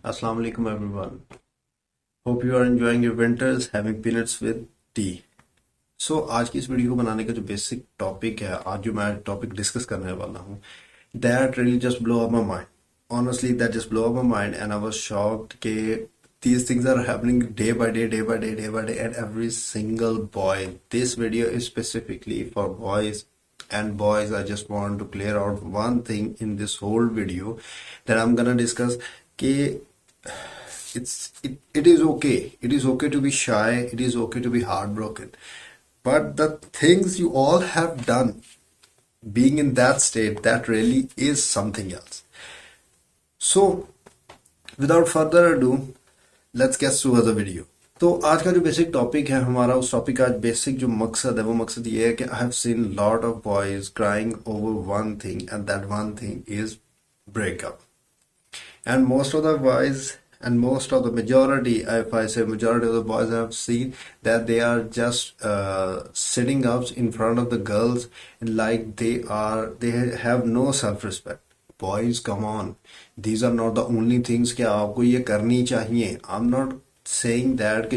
Assalamu alaikum everyone. Hope you are enjoying your winters, having peanuts with tea. So आज की इस video को बनाने का जो बेसिक टॉपिक है, आज जो मैं टॉपिक डिस्कस करने वाला हूँ, that really just blow up my mind. Honestly, that just blow up my mind and I was shocked कि these things are happening day by day, day by day, day by day, and every single boy. This video is specifically for boys. And boys, I just want to clear out one thing in this whole video that I'm gonna discuss. कि it is okay. It is okay to be shy. It is okay to be heartbroken. But the things you all have done, being in that state, that really is something else. So, without further ado, let's get to the video. तो आज का जो basic topic है हमारा, उस topic का आज basic जो मकसद है वो मकसद ये है कि आई have seen lot of boys crying over one thing and that one thing is breakup. And most of the boys and most of the majority, if I say majority of the boys, I have seen that they are just sitting up in front of the girls like they have no self-respect. Boys, come on, these are not the only things कि आपको ये करनी चाहिए. I'm not saying that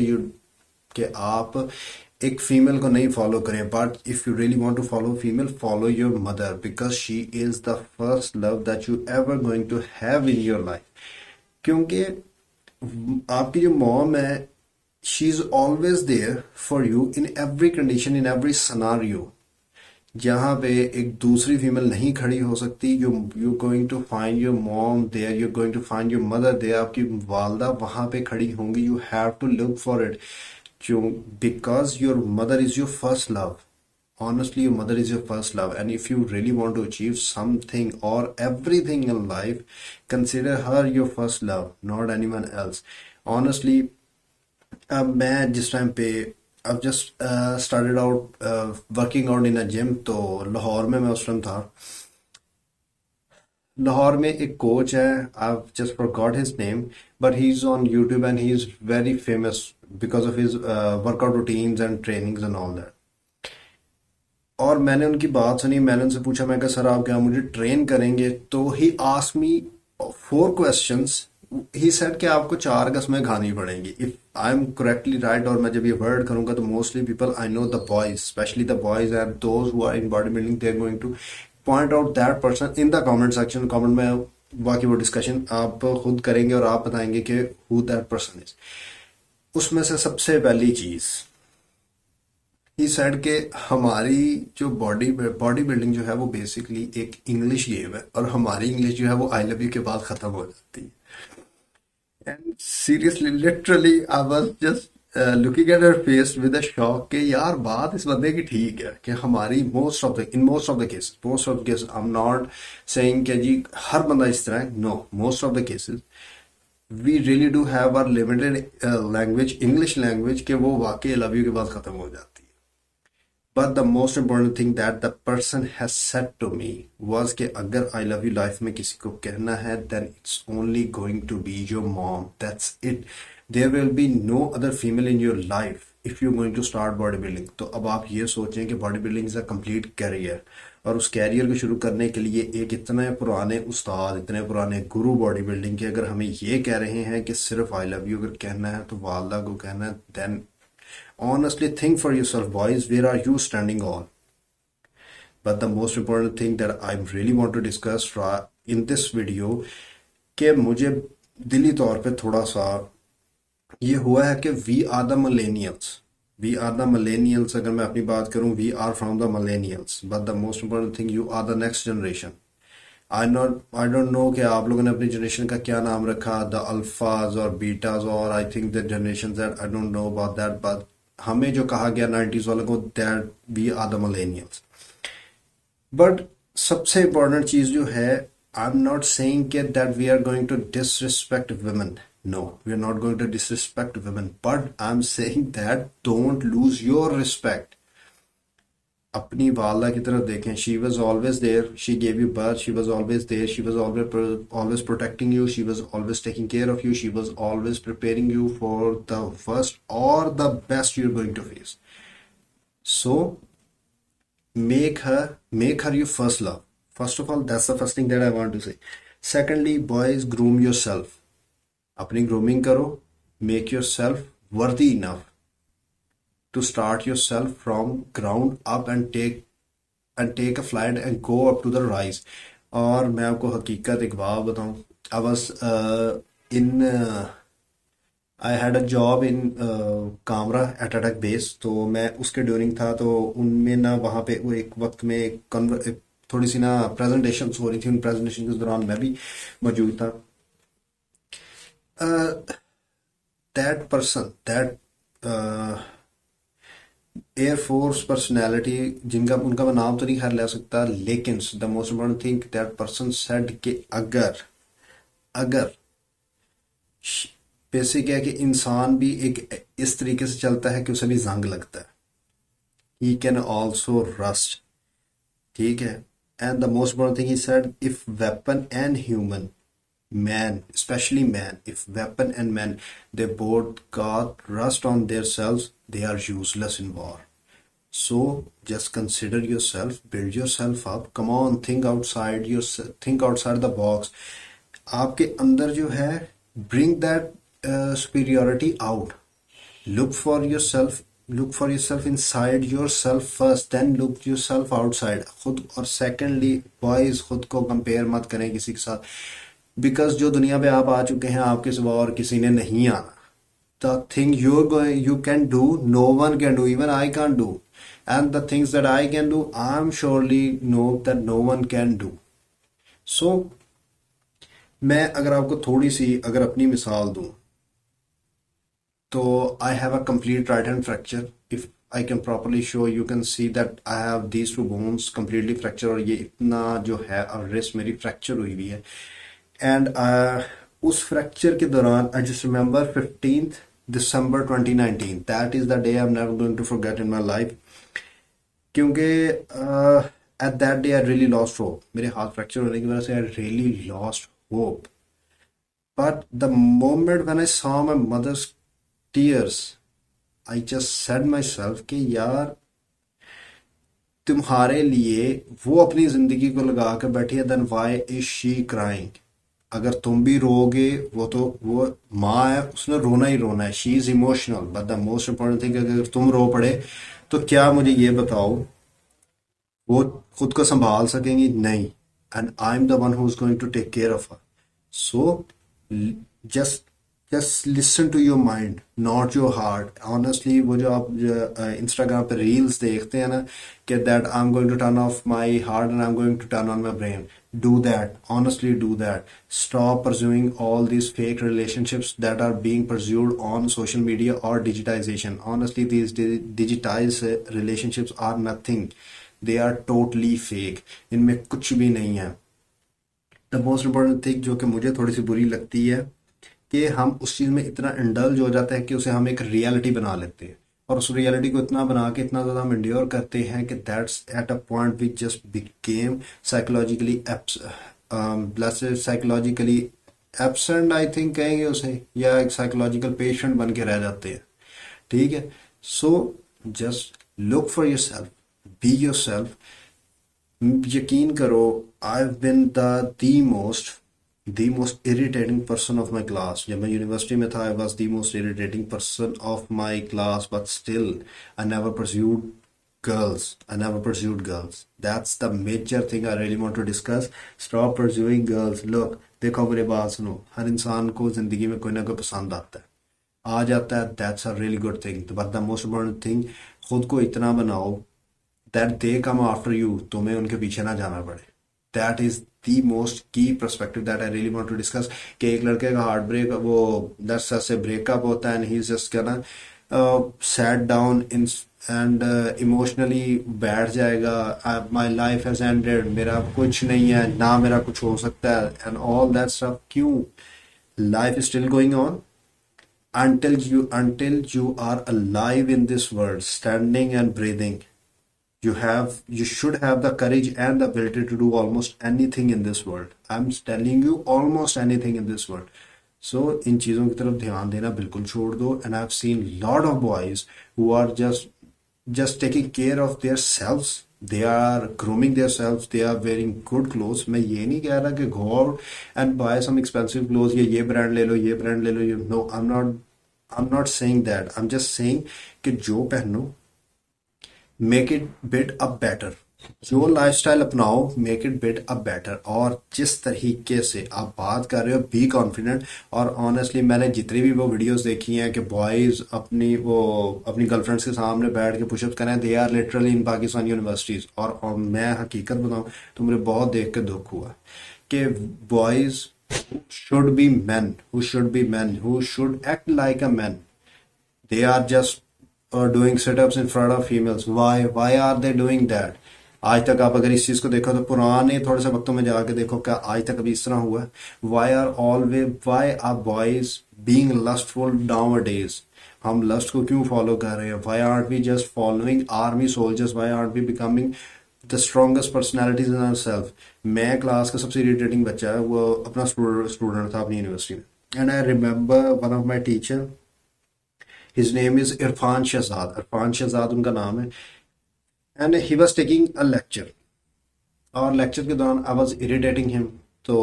कि आप एक female को नहीं फॉलो करें, but if you really want to follow female, follow your mother because she is the first love that you ever going to have in your life. क्योंकि आपकी जो mom है, she is always there for you in every condition, in every scenario. जहाँ पे एक दूसरी female नहीं खड़ी हो सकती, you going to find your mom there, you going to find your mother there. आपकी वालदा वहां पे खड़ी होंगी. You have to look for it. Because your mother is your first love. Honestly, your mother is your first love, and if you really want to achieve something or everything in life, consider her your first love, not anyone else. Honestly, मैं जिस time पे I've just started out working out in a gym, तो लाहौर में मैं उस time था. लाहौर में एक कोच है, I've just forgot his name, but he's on YouTube and he is very famous because of his workout routines and trainings and all that. और मैंने उनकी बात सुनी, मैंने उनसे पूछा, मैं कहा सर आप क्या मुझे ट्रेन करेंगे? तो ही asked me 4 questions. He said कि आपको 4 कसमें खानी पड़ेंगी. If I am correctly right, और मैं जब ये वर्ड करूंगा तो mostly people I know the boys, specially the boys and those who are in body building, they are going to point out that person in the comment section. Comment में बाकी वो discussion आप खुद करेंगे और आप बताएंगे कि हु दैट पर्सन इज. उसमें से सबसे पहली चीज ही सेड के हमारी जो बॉडी बिल्डिंग जो है वो बेसिकली एक इंग्लिश गेम है, और हमारी इंग्लिश जो है वो आई लव यू के बाद खत्म हो जाती है. And seriously literally I was just looking at her face with a shock कि यार बात इस बंदे की ठीक है कि हमारी most of the cases I am not saying कि जी हर बंदा इस तरह, no, most of the cases we really do have our limited language, English language, कि वो वाकई लव यू के बाद खत्म हो जाती है. But the most important thing that the person has said to me was कि अगर आई लव यू लाइफ में किसी को कहना है, then it's only going to be your mom. That's it. There will be no other female in your life if you going to start body building. तो अब आप ये सोचें कि body building is a complete career, और उस career को शुरू करने के लिए एक इतने पुराने उस्ताद, इतने पुराने गुरु बॉडी बिल्डिंग के अगर हमें ये कह रहे हैं कि सिर्फ आई लव यू अगर कहना है तो वालदा को कहना है, then honestly think for yourself, boys, where are you standing on? But the most important thing that I really want to discuss in this video कि मुझे दिली तौर पे थोड़ा सा ये हुआ है कि we are the millennials. We are the millennials. अगर मैं अपनी बात करूं, we are from the millennials, but the most important thing, you are the next generation. I don't know कि आप लोगों ने अपनी जनरेशन का क्या नाम रखा, द अल्फाज और बीटाज, और I think the generation that I don't know about that, but हमें जो कहा गया 90s वालों को, that we are the millennials. But सबसे इंपॉर्टेंट चीज जो है, I am not saying that we are going to disrespect women. No, we are not going to disrespect women, but I'm saying that don't lose your respect. अपनी वाला की तरफ देखें. She was always there. She gave you birth. She was always there. She was always protecting you. She was always taking care of you. She was always preparing you for the worst or the best you're going to face. So make her your first love. First of all, that's the first thing that I want to say. Secondly, boys, groom yourself. अपनी grooming करो, make your self worthy enough to start yourself from ground up and take a flight and go up to the rise. और मैं आपको हकीकत एक बात बताऊं, I was in I had a job in Kamra at Attock base, तो मैं उसके ड्यूरिंग था, तो उनमें ना वहाँ पे वो एक वक्त में एक थोड़ी सी ना प्रेजेंटेशन हो रही थी, उन प्रेजेंटेशन के दौरान मैं भी मौजूद था. That person that air force personality, जिनका उनका मैं नाम तो नहीं खैर ले सकता, लेकिन the most important thing that person said कि अगर अगर बेसिक है कि इंसान भी एक इस तरीके से चलता है कि उसे भी जंग लगता है, ही कैन ऑल्सो रस्ट. ठीक है. And the most important thing he said, if weapon and human man, especially man, if weapon and man, they both got rust on their selves, they are useless in war. So just consider yourself, build yourself up, come on, think outside the box. आपके अंदर जो है, bring that superiority out. Look for yourself inside yourself first, then look yourself outside. खुद, और secondly boys, खुद को compare मत करें किसी के साथ, बिकॉज जो दुनिया पे आप आ चुके हैं, आपके सिवा और किसी ने नहीं आना. The thing you can do, no one can do, even I can do, and the things that I can do, I am surely know that no one can do. So मैं अगर आपको थोड़ी सी अगर अपनी मिसाल दूं, तो I have a complete right hand fracture. If I can properly show, you can see that I have these two bones completely fracture, और ये इतना जो है रिस्ट मेरी फ्रैक्चर हुई हुई है. एंड उस फ्रैक्चर के दौरान I just remember 15th December 2019, that is the day I am never going to forget in my life. क्योंकि at that day I really lost hope. मेरे हाथ फ्रैक्चर होने की वजह से I really lost hope. But the moment when I saw my mother's tears, I just said myself कि यार, तुम्हारे लिए वो अपनी जिंदगी को लगा कर बैठी है, then why is she crying. अगर तुम भी रोगे, वो माँ है, उसने रोना ही रोना है, she is emotional. But the most important thing, अगर तुम रो पड़े तो क्या मुझे ये बताओ, वो खुद को संभाल सकेंगी? नहीं. And I am the one who is going to take care of her. So just just listen to your mind, not your heart. Honestly वो जो आप इंस्टाग्राम पे रील्स देखते हैं ना, कि that I am going to turn off my heart and I am going to turn on my brain, do that. Honestly, do that. Stop pursuing all these fake relationships that are being pursued on social media or digitization. Honestly, these digitized relationships are nothing. They are totally fake. इनमें कुछ भी नहीं है. The most important thing जो कि मुझे थोड़ी सी बुरी लगती है, कि हम उस चीज़ में इतना इंडल्ज हो जाते हैं कि उसे हम एक रियलिटी बना लेते हैं, और उस रियलिटी को इतना बना के इतना ज़्यादा हम इंड्योर करते हैं कि that's at a point we just became psychologically psychologically absent, I think कहेंगे उसे, या एक साइकोलॉजिकल पेशेंट बन के रह जाते हैं. ठीक है. So just look for yourself, be yourself. यकीन करो, I been the most irritating person of my class. जब मैं यूनिवर्सिटी में था, I was the most irritating person of my class, but still I never pursued girls. That's the major thing I really want to discuss. Stop pursuing girls. Look, देखो मेरी बात सुनो, हर इंसान को जिंदगी में कोई ना कोई पसंद आता है, आ जाता है. That's a really good thing. But the most important thing, खुद को इतना बनाओ that they come after you, तुम्हें उनके पीछे ना जाना पड़े. That is the most key perspective that I really want to discuss. कि एक लड़के का हार्ट ब्रेक, वो 10 से ब्रेकअप होता है, एंड ही इज जस्ट कहना sat down in and emotionally बैठ जाएगा, माई लाइफ हैज एंडेड, मेरा कुछ नहीं है ना, मेरा कुछ हो सकता है, एंड ऑल दैट स्टफ. क्यों? Life is still going on until you are alive in this world, standing and breathing. You should have the courage and the ability to do almost anything in this world. I'm telling you, almost anything in this world. So इन चीज़ों की तरफ ध्यान देना बिल्कुल छोड़ दो. And I've seen lot of boys who are just taking care of their selves, they are grooming their self, they are wearing good clothes. मैं ये नहीं कह रहा कि go out and buy some expensive clothes, ये brand ले लो, ये ब्रांड ले लो, you know, I am not saying that, I am just saying कि जो पहनो make it bit a better, जो लाइफस्टाइल अपनाओ make it bit a better. और जिस तरीके से आप बात कर रहे हो बी कॉन्फिडेंट। और ऑनेस्टली मैंने जितनी भी वो वीडियोस देखी हैं कि बॉयज़ अपनी गर्लफ्रेंड्स के सामने बैठ के पुशअप करें, they are literally in Pakistan universities. और मैं हकीकत बताऊं तो मुझे बहुत देख के दुख हुआ कि boys should be men, who should be men, who should act like a man, they are just doing sit-ups in front of females. Why are they doing that? आज तक आप अगर इस चीज को देखो तो पुराने थोड़े से वक्तों में जाके देखो क्या आज तक अभी इस तरह हुआ है? Why are boys being lustful nowadays? हम लस्ट को क्यों फॉलो कर रहे हैं? Why are we just following army soldiers? Why are we becoming the strongest personalities in our self? मैं क्लास का सबसे इरिटेटिंग बच्चा है, वो अपना स्टूडेंट था अपनी यूनिवर्सिटी में। And I remember one of my teacher, his name is Irfan Shahzad, Irfan Shahzad उनका नाम है। And he was taking a lecture, और लेक्चर के दौरान आई वॉज इरिटेटिंग हिम। तो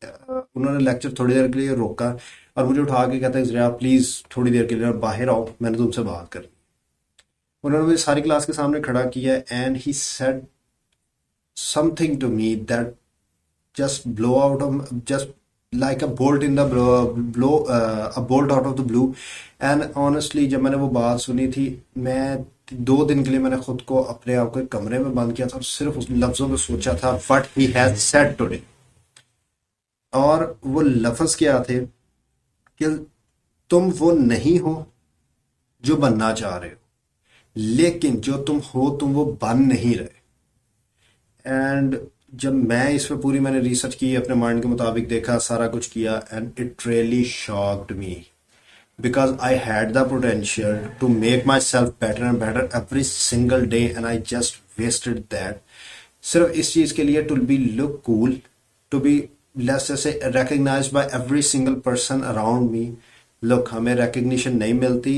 उन्होंने लेक्चर थोड़ी देर के लिए रोका और मुझे उठा के कहता है ज़रा प्लीज़ थोड़ी देर के लिए बाहर आओ, मैंने तुमसे बात करनी। उन्होंने मुझे सारी क्लास के सामने खड़ा किया and he said something to me that just blow out of just like a bolt in the blow a bolt out of the blue. And honestly जब मैंने वो बात सुनी थी, मैं 2 दिन के लिए मैंने खुद को अपने आप को एक कमरे में बंद किया था और सिर्फ उस लफ्जों में सोचा था what he has said today। और वो लफ्ज क्या थे कि तुम वो नहीं हो जो बनना चाह रहे हो, लेकिन जो तुम हो तुम वो बन नहीं रहे। एंड जब मैं इस पे पूरी मैंने रिसर्च की, अपने माइंड के मुताबिक देखा, सारा कुछ किया, and it really shocked me because I had the potential to make myself better and better every single day and I just wasted that सिर्फ इस चीज के लिए to be look cool, to be let's just say recognized by every single person around me। look हमें recognition नहीं मिलती,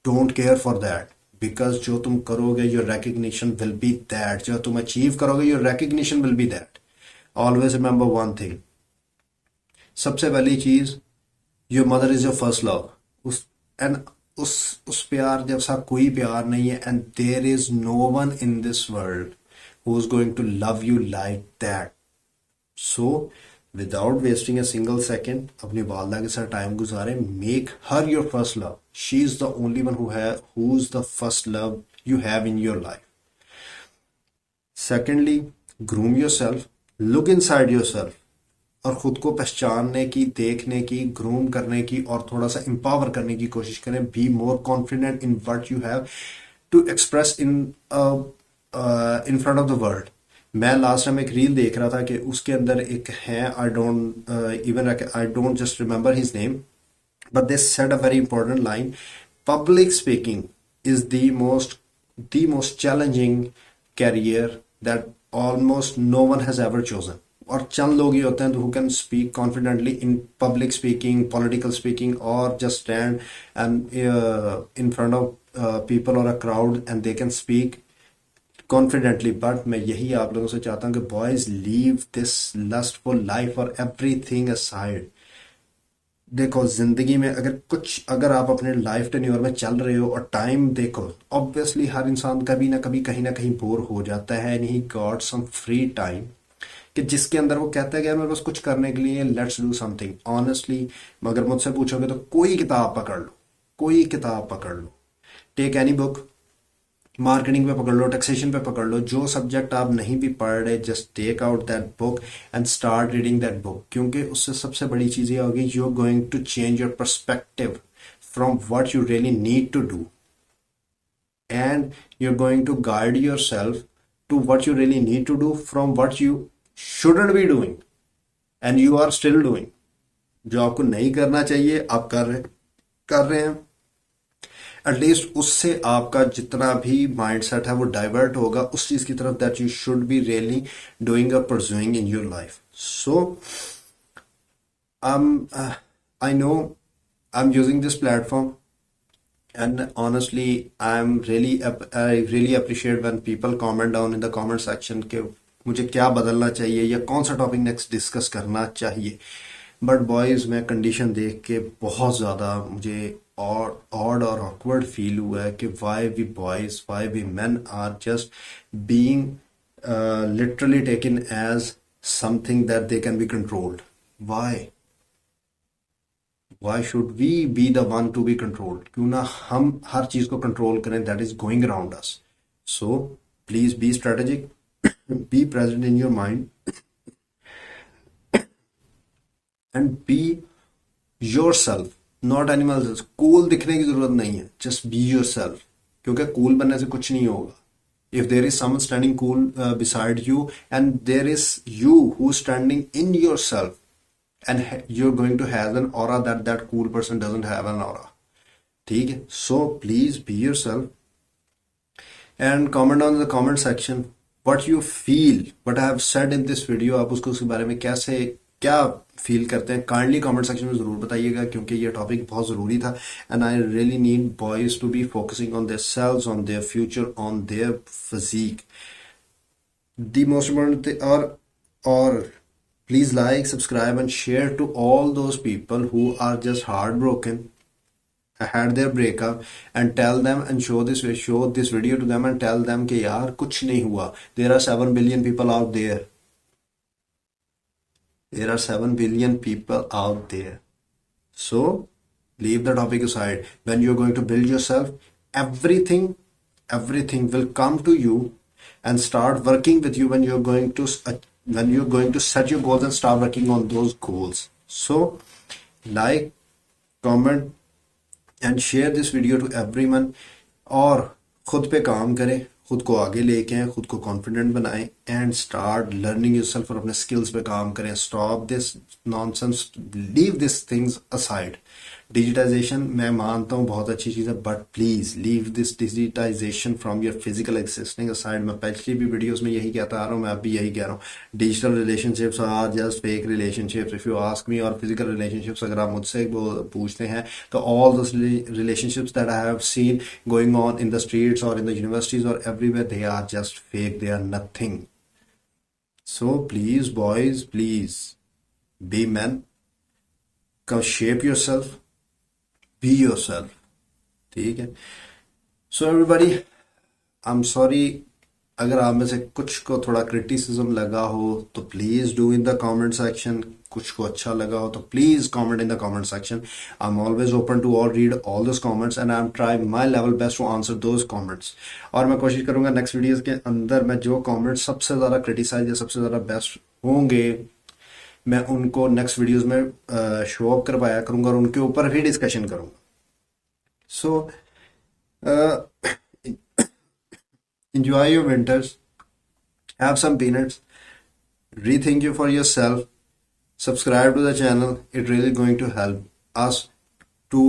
don't care for that because जो तुम करोगे your recognition will be that, जो तुम achieve करोगे your recognition will be that। always remember one thing, सबसे पहली चीज your mother is your first love। उस एंड उस प्यार जैसा कोई प्यार नहीं है, and there is no one in this world who is going to love you like that. So without wasting a single second अपनी वालदा के साथ टाइम गुजारें, make her your first love. She is the only one who is the first love you have in your life. Secondly, groom yourself, look inside yourself, और खुद को पहचानने की, देखने की, ग्रूम करने की और थोड़ा सा एम्पावर करने की कोशिश करें। Be more confident in what you have to express in front of the world. मैं लास्ट टाइम एक रील देख रहा था कि उसके अंदर एक है, I don't just remember his name, but they said a very important line, public speaking is the most challenging career that almost no one has ever chosen. और चंद लोग ही होते हैं who can speak confidently in public speaking, political speaking, और just stand and in front of people और a crowd and they can speak confidently. But मैं यही आप लोगों से चाहता हूँ कि boys leave this lustful life और एवरीथिंग असाइड। देखो जिंदगी में अगर आप अपने लाइफ टेन्योर में चल रहे हो और टाइम देखो, ऑब्वियसली हर इंसान कभी ना कभी कहीं ना कहीं बोर हो जाता है, and he got some free time कि जिसके अंदर वो कहता है कि यार मेरे पास कुछ करने के लिए, लेट्स डू समथिंग। ऑनेस्टली अगर मुझसे पूछोगे तो कोई किताब पकड़ लो, कोई किताब पकड़ लो, टेक एनी बुक, मार्केटिंग पे पकड़ लो, टैक्सेशन पे पकड़ लो, जो सब्जेक्ट आप नहीं भी पढ़ रहे, just take out that book and start reading that book. क्योंकि उससे सबसे बड़ी चीज़ ये होगी, you are going to change your perspective from what you really need to do, and you are going to guide yourself to what you really need to do from what you shouldn't be doing and you are still doing। जो आपको नहीं करना चाहिए आप कर रहे हैं, at least उससे आपका जितना भी माइंडसेट है वो डाइवर्ट होगा उस चीज की तरफ that you should be really doing और pursuing in your life. So I know I am using this platform And honestly, I really appreciate when people comment down in the comment section कि मुझे क्या बदलना चाहिए या कौन सा topic next discuss करना चाहिए. बट बॉयज, मैं कंडीशन देख के बहुत ज़्यादा मुझे और ऑड और ऑकवर्ड फील हुआ है कि why we men are just being literally taken as something that they can be controlled. Why should we be the one to be controlled? क्यों ना हम हर चीज को कंट्रोल करें that is going around us. So please be strategic, be present in your mind, and be yourself, not anyone else. Cool दिखने की जरूरत नहीं है, just be yourself. क्योंकि cool बनने से कुछ नहीं होगा. If there is someone standing cool beside you, and there is you who's standing in yourself, and you're going to have an aura that that cool person doesn't have an aura. ठीक है. So please be yourself and comment on the comment section what you feel, what I have said in this video. आप उसको उसके बारे में कैसे क्या feel करते हैं, काइंडली कमेंट सेक्शन में ज़रूर बताइएगा, क्योंकि ये टॉपिक बहुत ज़रूरी था. And I really need boys to be focusing on their selves, on their future, on their physique. The most important thing, or please like, subscribe, and share to all those people who are just heartbroken, had their breakup, and tell them and show this video to them and tell them कि यार कुछ नहीं हुआ. There are 7 billion people out there. There are 7 billion people out there. So leave the topic aside. When you're going to build yourself, everything will come to you and start working with you when you're going to set your goals and start working on those goals. So like, comment and share this video to everyone. और खुद पे काम करें, खुद को आगे लेके आए, खुद को कॉन्फिडेंट बनाएं एंड स्टार्ट लर्निंग योरसेल्फ और अपने स्किल्स पे काम करें. Stop this nonsense, leave this things aside. Digitization मैं मानता हूँ बहुत अच्छी चीज़ है, but please leave this digitization from your physical existing aside. मैं पिछली भी वीडियोस में यही कहता आ रहा हूँ, मैं अब भी यही कह रहा हूँ. Digital relationships are just fake relationships if you ask me. और फिजिकल रिलेशनशिप्स अगर आप मुझसे वो पूछते हैं तो all those relationships that I have seen going on in the streets और इन द यूनिवर्सिटीज और everywhere, they are just fake, they are nothing. So please boys, please be men, come shape yourself, be yourself. ठीक है. So everybody, I'm sorry अगर आप में से कुछ को थोड़ा क्रिटिसिज्म लगा हो तो please do in the comment section. कुछ को अच्छा लगा हो तो please comment in the comment section. I am always open to all read all those comments and I am trying my level best to answer those comments. और मैं कोशिश करूंगा नेक्स्ट वीडियोस के अंदर मैं जो कमेंट्स सबसे ज्यादा क्रिटिसाइज या सबसे ज्यादा बेस्ट होंगे मैं उनको नेक्स्ट वीडियोस में शो अप करवाया करूंगा और उनके ऊपर भी डिस्कशन करूंगा. सो enjoy your winters, have some peanuts, rethink you for yourself, subscribe to the channel. It really going to help us to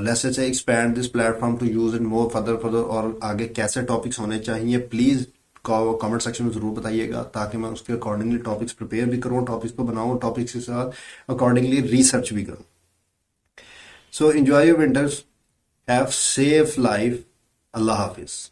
let's say expand this platform to use it more further. और आगे कैसे topics होने चाहिए please comment section में जरूर बताइएगा, ताकि मैं उसके अकॉर्डिंगली टॉपिक्स प्रिपेयर भी करूँ, टॉपिक्स को बनाऊँ, टॉपिक्स के साथ अकॉर्डिंगली रिसर्च भी करूँ. सो enjoy your winters, have safe life. Allah Hafiz.